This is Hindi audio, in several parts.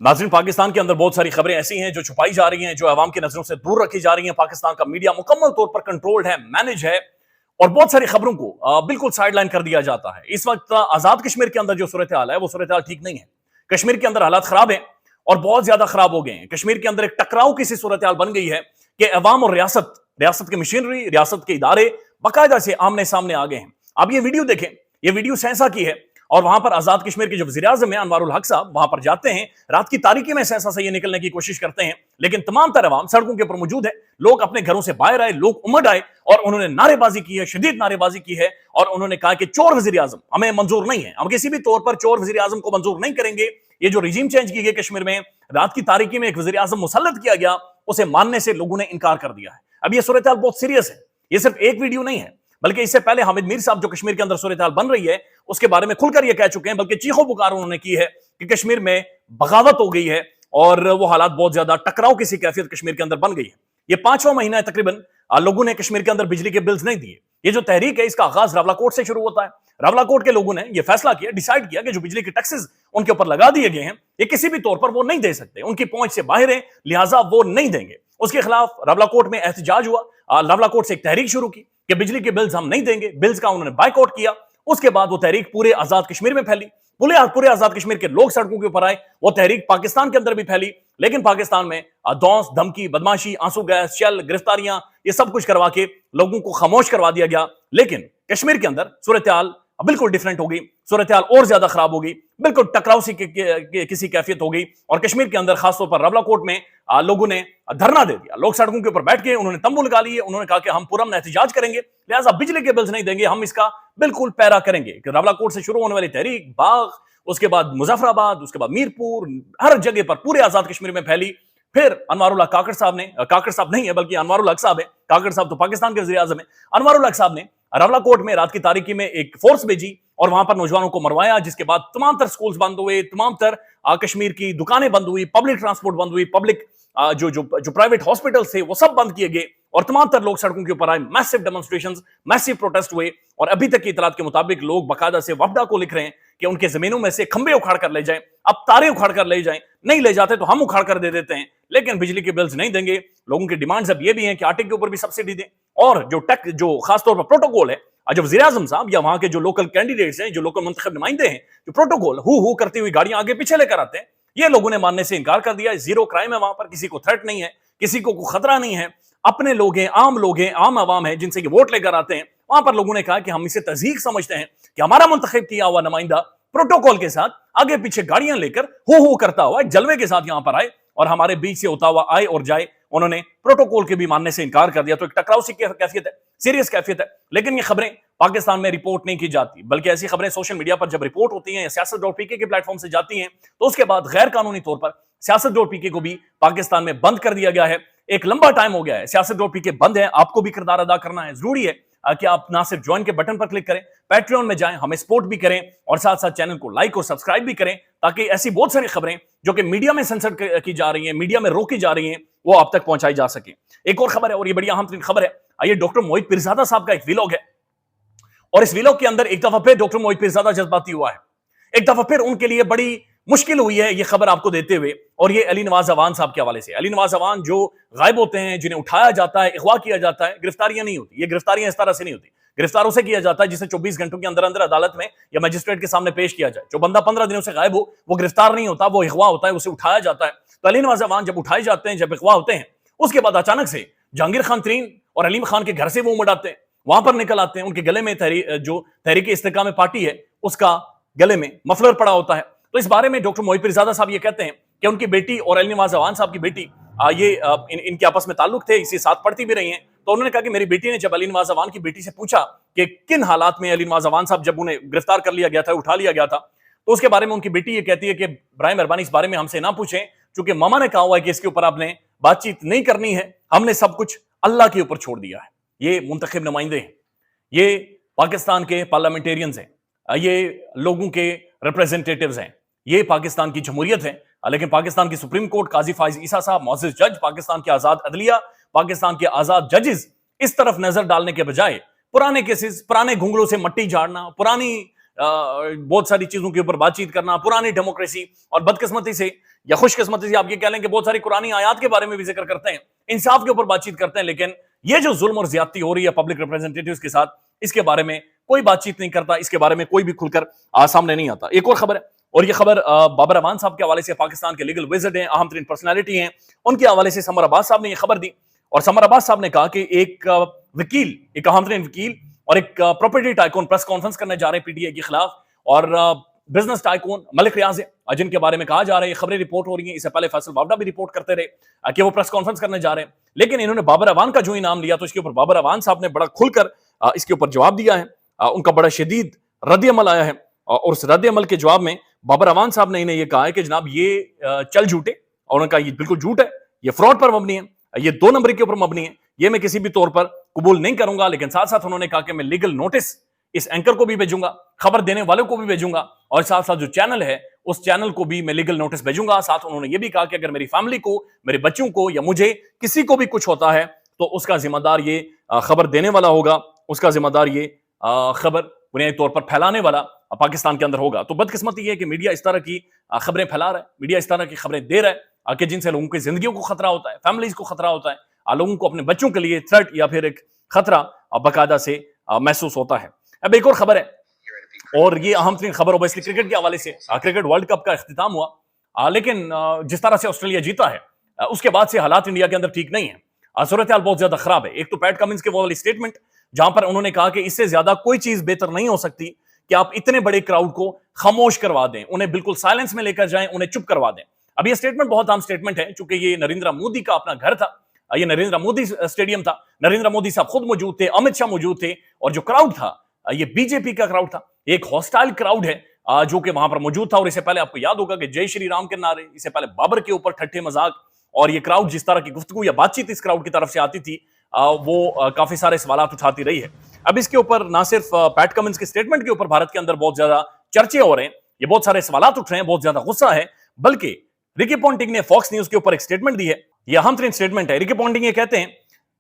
नाज़रीन, पाकिस्तान के अंदर बहुत सारी खबरें ऐसी हैं जो छुपाई जा रही हैं, जो अवाम की नजरों से दूर रखी जा रही हैं। पाकिस्तान का मीडिया मुकम्मल तौर पर कंट्रोल्ड है, मैनेज है और बहुत सारी खबरों को बिल्कुल साइडलाइन कर दिया जाता है। इस वक्त आजाद कश्मीर के अंदर जो सूरत हाल है वो सूरत हाल ठीक नहीं है। कश्मीर के अंदर हालात खराब है और बहुत ज्यादा खराब हो गए हैं। कश्मीर के अंदर एक टकराव की सी सूरत हाल बन गई है कि अवाम और रियासत, रियासत की मशीनरी, रियासत के इदारे बाकायदा से आमने सामने आ गए हैं। अब ये वीडियो देखें, ये वीडियो सहसा की है और वहां पर आजाद कश्मीर के जो वज़ीर आज़म है अनवारुल हक साहब वहां पर जाते हैं, रात की तारीकी में सहसा से ये निकलने की कोशिश करते हैं, लेकिन तमाम तरह अवाम सड़कों के ऊपर मौजूद है। लोग अपने घरों से बाहर आए, लोग उमड़ आए और उन्होंने नारेबाजी की है, शदीद नारेबाजी की है और उन्होंने कहा कि चोर वज़ीर आज़म हमें मंजूर नहीं है, हम किसी भी तौर पर चोर वज़ीर आज़म को मंजूर नहीं करेंगे। ये जो रिजीम चेंज की गई कश्मीर में, रात की तारीकी में एक वज़ीर आज़म मुसल्लत किया गया, उसे मानने से लोगों ने इनकार कर दिया है। अब ये सूरत हाल बहुत सीरियस है, ये सिर्फ एक वीडियो नहीं है, बल्कि इससे पहले हामिद मीर साहब जो कश्मीर के अंदर सूरत हाल बन रही है उसके बारे में खुलकर यह कह चुके हैं, बल्कि चीखों पुकार उन्होंने की है कि कश्मीर में बगावत हो गई है और वो हालात बहुत ज्यादा टकराव की सी कैफियत कश्मीर के अंदर बन गई है। ये 5वां महीना है तकरीबन लोगों ने कश्मीर के अंदर बिजली के बिल्स नहीं दिए। ये जो तहरीक है इसका आगाज रावलाकोट से शुरू होता है। रावलाकोट के लोगों ने यह फैसला किया, डिसाइड किया कि जो बिजली के टैक्सेस उनके ऊपर लगा दिए गए हैं ये किसी भी तौर पर वो नहीं दे सकते, उनकी पहुंच से बाहर है, लिहाजा वो नहीं देंगे। उसके खिलाफ रावलाकोट में एहतजाज हुआ, रावलाकोट से एक तहरीक शुरू की कि बिजली के बिल्स हम नहीं देंगे, बिल्स का उन्होंने बाइकआउट किया। उसके बाद वो तहरीक पूरे आजाद कश्मीर में फैली, पूरे आजाद कश्मीर के लोग सड़कों के ऊपर आए, वो तहरीक पाकिस्तान के अंदर भी फैली, लेकिन पाकिस्तान में दौस, धमकी, बदमाशी, आंसू गैस, शल, गिरफ्तारियां, ये सब कुछ करवा के लोगों को खामोश करवा दिया गया। लेकिन कश्मीर के अंदर सूरत हाल बिल्कुल डिफरेंट हो गई, सूरत हाल और ज्यादा खराब हो गई, बिल्कुल टकराव सी किसी कैफियत हो गई और कश्मीर के अंदर खासतौर पर रावलाकोट में लोगों ने धरना दे दिया। लोग सड़कों के ऊपर बैठ के उन्होंने तंबू लगा लिए, उन्होंने कहा कि हम पुरअमन एहतजाज करेंगे, लिहाजा बिजली के बिल्स नहीं देंगे, हम इसका बिल्कुल पैरा करेंगे। रावलाकोट से शुरू होने वाली तहरीक बाग, उसके बाद मुजफ्फराबाद, उसके बाद मीरपुर, हर जगह पर पूरे आजाद कश्मीर में फैली। फिर अनवारुल हक काकड़ साहब ने, काकड़ साहब नहीं है बल्कि अनवारुल हक साहब है, काकड़ साहब तो पाकिस्तान के वज़ीर आज़म है, अनवारुल हक साहब ने रावलाकोट में रात की तारीकी में एक फोर्स भेजी और वहां पर नौजवानों को मरवाया, जिसके बाद तमाम तर स्कूल्स बंद हुए, तमाम तर कश्मीर की दुकानें बंद हुई, पब्लिक ट्रांसपोर्ट बंद हुई, पब्लिक जो जो जो प्राइवेट हॉस्पिटल्स थे वो सब बंद किए गए और तमाम तर लोग सड़कों के ऊपर आए। मैसिव डेमोन्स्ट्रेशंस, मैसिव प्रोटेस्ट हुए और अभी तक की इतलात के मुताबिक लोग बाकायदा से वफदा को लिख रहे हैं कि उनके जमीनों में से खंबे उखाड़ कर ले जाएं, अब तारे उखाड़ कर ले जाएं, नहीं ले जाते तो हम उखाड़ कर दे देते हैं, लेकिन बिजली के बिल्स नहीं देंगे। लोगों की डिमांड्स अब ये भी हैं कि आटे के ऊपर भी सब्सिडी दें और जो खासतौर पर प्रोटोकॉल है, जो वज़ीर आज़म साहब या वहां के जो लोकल कैंडिडेट्स हैं, जो लोकल मुंतखब नुमाइंदे हैं, जो प्रोटोकॉल हु करती हुई गाड़ियां आगे पीछे लेकर आते हैं, ये लोगों ने मानने से इनकार कर दिया। जीरो क्राइम है वहां पर, किसी को थ्रेट नहीं है, किसी को खतरा नहीं है, अपने लोग हैं, आम आवाम है जिनसे वोट लेकर आते हैं। वहां पर लोगों ने कहा कि हम इसे तज़हीक समझते हैं कि हमारा मुंतखब किया हुआ नुमाइंदा प्रोटोकॉल के साथ आगे पीछे गाड़ियां लेकर हु करता हुआ जलवे के साथ यहां पर आए और हमारे बीच से होता हुआ आए और जाए। उन्होंने प्रोटोकॉल के भी मानने से इनकार कर दिया। तो एक टकराव सी कैफियत है, सीरियस कैफियत है। लेकिन ये खबरें पाकिस्तान में रिपोर्ट नहीं की जाती, बल्कि ऐसी खबरें सोशल मीडिया पर जब रिपोर्ट होती हैं या सियासत.pk के प्लेटफॉर्म से जाती हैं तो उसके बाद गैर कानूनी तौर पर सियासत.pk को भी पाकिस्तान में बंद कर दिया गया है। एक लंबा टाइम हो गया है सियासत.pk बंद है। आपको भी किरदार अदा करना है, जरूरी है कि आप ना सिर्फ ज्वाइन के बटन पर क्लिक करें, पैट्रियन में जाएं, हमें सपोर्ट भी करें और साथ साथ चैनल को लाइक और सब्सक्राइब भी करें, ताकि ऐसी बहुत सारी खबरें जो कि मीडिया में सेंसर की जा रही हैं, मीडिया में रोकी जा रही हैं, वो आप तक पहुंचाई जा सके। एक और खबर है और ये बड़ी अहम तरीन खबर है, ये डॉक्टर मोहित पीरजादा साहब का एक व्लॉग है और इस व्लॉग के अंदर एक दफा फिर डॉक्टर मोहित पीरजादा जज्बाती हुआ है, एक दफा फिर उनके लिए बड़ी मुश्किल हुई है ये खबर आपको देते हुए। और ये अली नवाज अवान साहब के हवाले से, अली नवाज अवान जो गायब होते हैं, जिन्हें उठाया जाता है, अगवा किया जाता है, गिरफ्तारियां नहीं होती, ये गिरफ्तारियां इस तरह से नहीं होती, गिरफ्तारों से किया जाता है जिसे 24 घंटों के अंदर अंदर अदालत में या मजिस्ट्रेट के सामने पेश किया जाए। जो बंदा 15 दिनों से गायब हो वो गिरफ्तार नहीं होता, वो अगवा होता है, उसे उठाया जाता है। तो अली नवाज अवान जब उठाए जाते हैं, जब अगवा होते हैं, उसके बाद अचानक से जहांगीर खान तरीन और अलीम खान के घर से वो उमड़ आते हैं, वहां पर निकल आते हैं। उनके गले में जो तहरीक इस्तेकाम पार्टी है उसका गले में मफलर पड़ा होता है। तो इस बारे में डॉक्टर मोहित पीरजादा साहब ये कहते हैं कि उनकी बेटी और अली नवाज अवान साहब की बेटी इनके आपस में ताल्लुक थे, इसी साथ पढ़ती भी रही हैं। तो उन्होंने कहा कि मेरी बेटी ने जब अली नवाज अवान की बेटी से पूछा कि किन हालात में अली नवाज अवान साहब जब उन्हें गिरफ्तार कर लिया गया था, उठा लिया गया था, तो उसके बारे में उनकी बेटी ये कहती है कि बराए मेहरबानी इस बारे में हमसे ना पूछें, क्योंकि मामा ने कहा हुआ है कि इसके ऊपर आपने बातचीत नहीं करनी है, हमने सब कुछ अल्लाह के ऊपर छोड़ दिया है। ये मुंतखब नुमाइंदे हैं, ये पाकिस्तान के पार्लियामेंटेरियंस हैं, ये लोगों के रिप्रेजेंटेटिव्स हैं, ये पाकिस्तान की जमहूरियत है। लेकिन पाकिस्तान की सुप्रीम कोर्ट, काजी फाइज ईसा साहब, मुअज़्ज़िज़ जज, पाकिस्तान के आजाद अदलिया, पाकिस्तान के आजाद जजेस इस तरफ नजर डालने के बजाय पुराने केसेस, पुराने घुंगलों से मट्टी झाड़ना, पुरानी बहुत सारी चीजों के ऊपर बातचीत करना, पुरानी डेमोक्रेसी, और बदकिस्मती से या खुशकिस्मती से आप ये कह लें कि बहुत सारी कुरानी आयात के बारे में भी जिक्र करते हैं, इंसाफ के ऊपर बातचीत करते हैं, लेकिन ये जो जुल्म और ज्यादती हो रही है पब्लिक रिप्रेजेंटेटिव्स के साथ, इसके बारे में कोई बातचीत नहीं करता, इसके बारे में कोई भी खुलकर सामने नहीं आता। एक और खबर है, और ये खबर बाबर अवान साहब के हवाले से, पाकिस्तान के लीगल विज़र्ड हैं, अहम तरीन पर्सनैलिटी हैं, उनके हवाले से समर अब्बास साहब ने ये खबर दी। और समर अब्बास साहब ने कहा कि एक वकील, एक अहम तरीन वकील और एक प्रॉपर्टी टाइकून प्रेस कॉन्फ्रेंस करने जा रहे हैं पीटीआई के खिलाफ, और बिजनेस टाइकून मलिक रियाज है जिनके बारे में कहा जा रहा है, खबरें रिपोर्ट हो रही हैं, इससे पहले फैसल बावडा भी रिपोर्ट करते रहे कि वो प्रेस कॉन्फ्रेंस करने जा रहे हैं, लेकिन इन्होंने बाबर अवान का जो ही नाम लिया तो इसके ऊपर बाबर अवान साहब ने बड़ा खुलकर इसके ऊपर जवाब दिया है। उनका बड़ा शदीद रद्द अमल आया है, और उस रद्द अमल के जवाब में बाबर अवान साहब ने इन्हें यह कहा है कि जनाब ये चल झूठे, और उनका ये बिल्कुल झूठ है, ये फ्रॉड पर मबनी है, ये 2 नंबर के ऊपर मबनी है, ये मैं किसी भी तौर पर कबूल नहीं करूंगा। लेकिन साथ साथ उन्होंने कहा कि मैं लीगल नोटिस इस एंकर को भी भेजूंगा, खबर देने वालों को भी भेजूंगा, और साथ साथ जो चैनल है उस चैनल को भी मैं लीगल नोटिस भेजूंगा। साथ उन्होंने ये भी कहा कि अगर मेरी फैमिली को, मेरे बच्चों को या मुझे किसी को भी कुछ होता है तो उसका जिम्मेदार ये खबर देने वाला होगा, उसका जिम्मेदार ये खबर बुनियादी तौर पर फैलाने वाला पाकिस्तान के अंदर होगा। तो बदकिस्मती ये है कि मीडिया इस तरह की खबरें फैला रहा है, मीडिया इस तरह की खबरें दे रहा है कि जिनसे लोगों की जिंदगियों को खतरा होता है, फैमिलीज को खतरा होता है, लोगों को अपने बच्चों के लिए थ्रेट या फिर एक खतरा बाकायदा से महसूस होता है। अब एक और खबर है, और ये अहम तरीन खबर ओबेसली क्रिकेट के हवाले से, क्रिकेट वर्ल्ड कप का इख्तिताम हुआ, लेकिन जिस तरह से ऑस्ट्रेलिया जीता है उसके बाद से हालात इंडिया के अंदर ठीक नहीं है, सूरत हाल बहुत ज्यादा खराब है। एक तो पैट कमिंस के वो वाली स्टेटमेंट जहां पर उन्होंने कहा कि इससे ज्यादा कोई चीज बेहतर नहीं हो सकती कि आप इतने बड़े क्राउड को खामोश करवा दें, उन्हें बिल्कुल साइलेंस में लेकर जाएं, उन्हें चुप करवा दें। अब ये स्टेटमेंट बहुत आम स्टेटमेंट है, चूंकि ये नरेंद्र मोदी का अपना घर था, ये नरेंद्र मोदी स्टेडियम था, नरेंद्र मोदी साहब खुद मौजूद थे, अमित शाह मौजूद थे, और जो क्राउड था ये बीजेपी का क्राउड था, एक हॉस्टाइल क्राउड है जो कि वहां पर मौजूद था। और इससे पहले आपको याद होगा कि जय श्री राम के नारे, इससे पहले बाबर के ऊपर ठट्ठे मजाक, और ये क्राउड जिस तरह की गुफ्तगू या बातचीत इस क्राउड की तरफ से आती थी वो काफी सारे सवाल उठाती रही है। अब इसके ऊपर ना सिर्फ पैट कमिंस के स्टेटमेंट के ऊपर भारत के अंदर बहुत ज्यादा चर्चे हो रहे हैं, ये बहुत सारे सवाल उठ रहे हैं, बहुत ज्यादा गुस्सा है, बल्कि रिकी पॉन्टिंग ने फॉक्स न्यूज के ऊपर एक स्टेटमेंट दी है, यह अहम तरीन स्टेटमेंट है। रिकी पॉन्टिंग ये कहते हैं,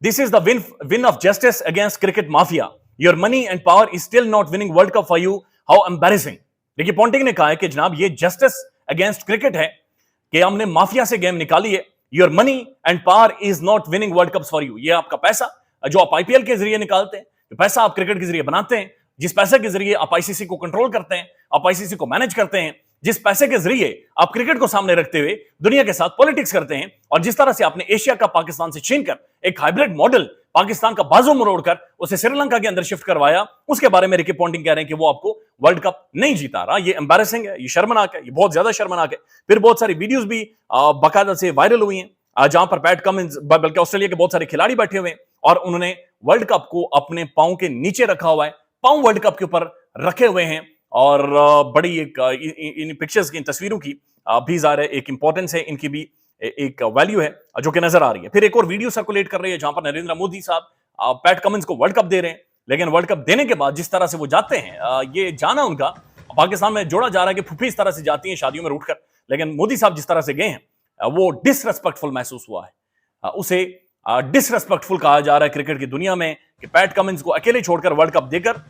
this is the win of justice against cricket mafia, your money and power is still not winning world cup for you, how embarrassing. Ricky Ponting ने कहा है कि जनाब ये जस्टिस अगेंस्ट क्रिकेट है कि हमने माफिया से गेम निकाली है, your money and power is not winning world cup for you, ये आपका पैसा जो आप आईपीएल के जरिए निकालते हैं, जो पैसा आप क्रिकेट के जरिए बनाते हैं, जिस पैसे के जरिए आप आईसीसी को कंट्रोल करते हैं, आप आईसीसी को मैनेज करते हैं, जिस पैसे के जरिए आप क्रिकेट को सामने रखते हुए दुनिया के साथ पॉलिटिक्स करते हैं, और जिस तरह से आपने एशिया का पाकिस्तान से छीनकर एक हाइब्रिड मॉडल पाकिस्तान का बाजू मरोड़कर उसे श्रीलंका के अंदर शिफ्ट करवाया, उसके बारे में रिकी पॉन्टिंग कह रहे हैं कि वो आपको वर्ल्ड कप नहीं जीता रहा। ये एम्बैरेसिंग है, ये शर्मनाक है, ये बहुत ज्यादा शर्मनाक है। फिर बहुत सारी वीडियोस भी बाकायदा से वायरल हुई हैं जहां पर पैट कमिंस बल्कि ऑस्ट्रेलिया के बहुत सारे खिलाड़ी बैठे हुए हैं और उन्होंने वर्ल्ड कप को अपने पांव के नीचे रखा हुआ है, पांव वर्ल्ड कप के ऊपर रखे हुए हैं, और बड़ी एक इन पिक्चर्स की, इन तस्वीरों की भी ज़ाहिर है एक इंपॉर्टेंस है, इनकी भी एक वैल्यू है जो कि नजर आ रही है। फिर एक और वीडियो सर्कुलेट कर रही है जहां पर नरेंद्र मोदी साहब पैट कमिंस को वर्ल्ड कप दे रहे हैं, लेकिन वर्ल्ड कप देने के बाद जिस तरह से वो जाते हैं, ये जाना उनका पाकिस्तान में जोड़ा जा रहा है कि फुफी इस तरह से जाती हैं शादियों में रूठकर, लेकिन मोदी साहब जिस तरह से गए हैं वो डिसरेस्पेक्टफुल महसूस हुआ है। उसे डिसरेस्पेक्टफुल कहा जा रहा है क्रिकेट की दुनिया में कि पैट कमिंस को अकेले छोड़कर वर्ल्ड कप देकर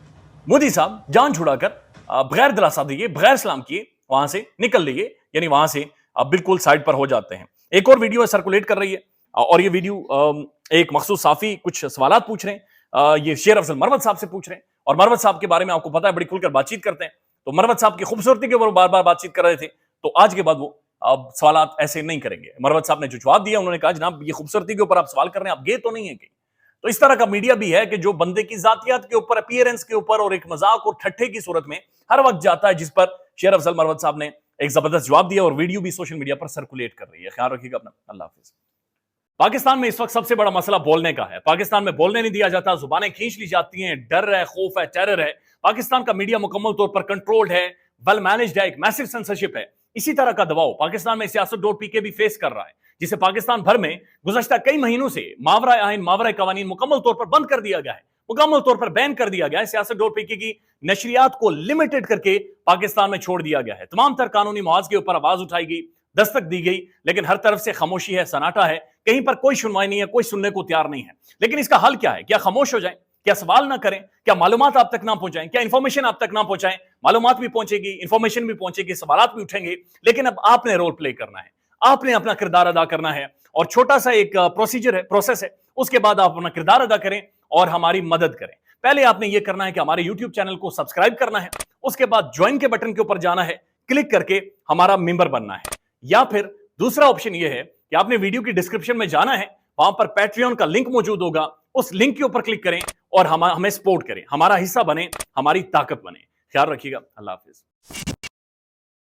मोदी साहब जान छुड़ाकर बगैर दिलासा दिए, बगैर सलाम किए वहां से निकल लिए, यानी वहां से बिल्कुल साइड पर हो जाते हैं। एक और वीडियो सर्कुलेट कर रही है, और ये वीडियो एक मखसूस साफी कुछ सवाल पूछ रहे हैं, ये शेर अफजल मरवत साहब से पूछ रहे हैं, और मरवत साहब के बारे में आपको पता है बड़ी खुलकर बातचीत करते हैं, तो मरवत साहब की खूबसूरती के ऊपर बार बार बातचीत कर रहे थे, तो आज के बाद वो अब सवाल ऐसे नहीं करेंगे। मरवत साहब ने जो जवाब दिया, उन्होंने कहा जनाब ये खूबसूरती के ऊपर आप सवाल कर रहे हैं, आप गे तो नहीं है कहीं। तो इस तरह का मीडिया भी है कि जो बंदे की जातियात के ऊपर, अपीयरेंस के ऊपर और एक मजाक और ठट्ठे की सूरत में हर वक्त जाता है, जिस पर शेर अफजल मरवत साहब ने एक जबरदस्त जवाब दिया, और वीडियो भी सोशल मीडिया पर सर्कुलेट कर रही है। ख्याल रखिएगा अपना, अल्लाह हाफिज। पाकिस्तान में इस वक्त सबसे बड़ा मसला बोलने का है। पाकिस्तान में बोलने नहीं दिया जाता, जुबानें खींच ली जाती हैं, डर है, खौफ है, टेरर है। पाकिस्तान का मीडिया मुकम्मल तौर पर कंट्रोल्ड है, वेल मैनेज्ड है, एक मैसिव सेंसरशिप है। इसी तरह का दबाव पाकिस्तान में सियासत.pk भी फेस कर रहा है, जिसे पाकिस्तान भर में गुज़श्ता कई महीनों से मावरा आइन, मावरा कवानीन मुकम्मल तौर पर बंद कर दिया गया है, मुकम्मल तौर पर बैन कर दिया गया है। सियासत.pk की नशरियात को लिमिटेड करके पाकिस्तान में छोड़ दिया गया है। तमाम तर कानूनी मुआवजे के ऊपर आवाज उठाई गई, दस्तक दी गई, लेकिन हर तरफ से खामोशी है, सन्नाटा है, कहीं पर कोई सुनवाई नहीं है, कोई सुनने को तैयार नहीं है। लेकिन इसका हल क्या है? क्या खामोश हो जाए? क्या सवाल ना करें? क्या मालूमात आप तक ना पहुंचाएं? क्या इंफॉर्मेशन आप तक ना पहुंचाएं? मालूमात भी पहुंचेगी, इंफॉर्मेशन भी पहुंचेगी, सवालात भी उठेंगे, लेकिन अब आपने रोल प्ले करना है, आपने अपना किरदार अदा करना है। और छोटा सा एक प्रोसीजर है, प्रोसेस है, उसके बाद आप अपना किरदार अदा करें और हमारी मदद करें। पहले आपने यह करना है कि हमारे YouTube चैनल को सब्सक्राइब करना है, उसके बाद ज्वाइन के बटन के ऊपर जाना है, क्लिक करके हमारा मेंबर बनना है। या फिर दूसरा ऑप्शन यह है कि आपने वीडियो की डिस्क्रिप्शन में जाना है, वहां पर पैट्रियन का लिंक मौजूद होगा, उस लिंक के ऊपर क्लिक करें और हमें सपोर्ट करें, हमारा हिस्सा बने, हमारी ताकत बने। ख्याल रखिएगा। अल्लाह हाफिज।